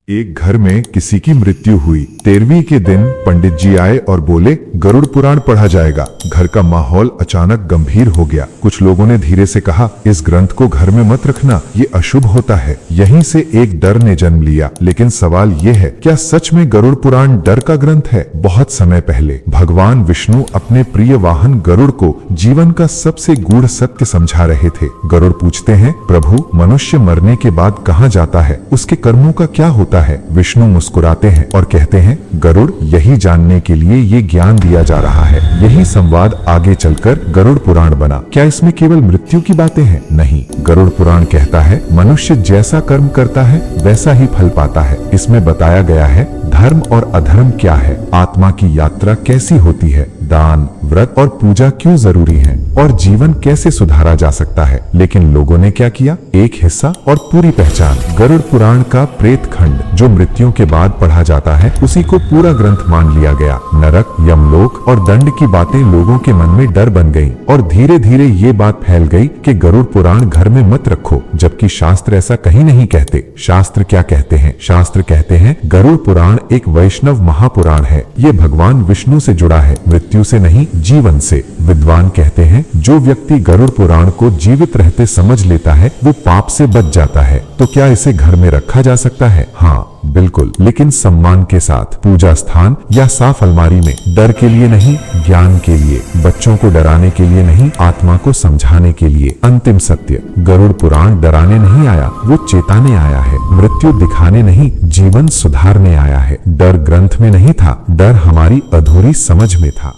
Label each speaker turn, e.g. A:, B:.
A: एक घर में किसी की मृत्यु हुई। 13वीं के दिन पंडित जी आए और बोले, गरुड़ पुराण पढ़ा जाएगा। घर का माहौल अचानक गंभीर हो गया। कुछ लोगों ने धीरे से कहा, इस ग्रंथ को घर में मत रखना, ये अशुभ होता है। यहीं से एक डर ने जन्म लिया। लेकिन सवाल ये है, क्या सच में गरुड़ पुराण डर का ग्रंथ है? बहुत समय पहले भगवान विष्णु अपने प्रिय वाहन गरुड़ को जीवन का सबसे गूढ़ सत्य समझा रहे थे। गरुड़ पूछते हैं, प्रभु, मनुष्य मरने के बाद कहाँ जाता है? उसके कर्मों का क्या होता है? विष्णु मुस्कुराते हैं और कहते हैं, गरुड़, यही जानने के लिए ये ज्ञान दिया जा रहा है। यही संवाद आगे चलकर गरुड़ पुराण बना। क्या इसमें केवल मृत्यु की बातें हैं? नहीं, गरुड़ पुराण कहता है, मनुष्य जैसा कर्म करता है वैसा ही फल पाता है। इसमें बताया गया है धर्म और अधर्म क्या है, आत्मा की यात्रा कैसी होती है, दान, व्रत और पूजा क्यों जरूरी है, और जीवन कैसे सुधारा जा सकता है। लेकिन लोगों ने क्या किया? एक हिस्सा और पूरी पहचान। गरुड़ पुराण का प्रेत खंड, जो मृत्यु के बाद पढ़ा जाता है, उसी को पूरा ग्रंथ मान लिया गया। नरक, यमलोक और दंड की बातें लोगों के मन में डर बन गईं, और धीरे धीरे ये बात फैल गई कि गरुड़ पुराण घर में मत रखो, जबकि शास्त्र ऐसा कहीं नहीं कहते। शास्त्र क्या कहते हैं? शास्त्र कहते हैं, गरुड़ पुराण एक वैष्णव महापुराण है। ये भगवान विष्णु से जुड़ा है, मृत्यु से नहीं, जीवन से। विद्वान कहते हैं, जो व्यक्ति गरुड़ पुराण को जीवित रहते समझ लेता है, वो पाप से बच जाता है। तो क्या इसे घर में रखा जा सकता है? हाँ, बिल्कुल, लेकिन सम्मान के साथ। पूजा स्थान या साफ अलमारी में। डर के लिए नहीं, ज्ञान के लिए। बच्चों को डराने के लिए नहीं, आत्मा को समझाने के लिए। अंतिम सत्य, गरुड़ पुराण डराने नहीं आया, वो चेताने आया है। मृत्यु दिखाने नहीं, जीवन सुधारने आया है। डर ग्रंथ में नहीं था, डर हमारी अधूरी समझ में था।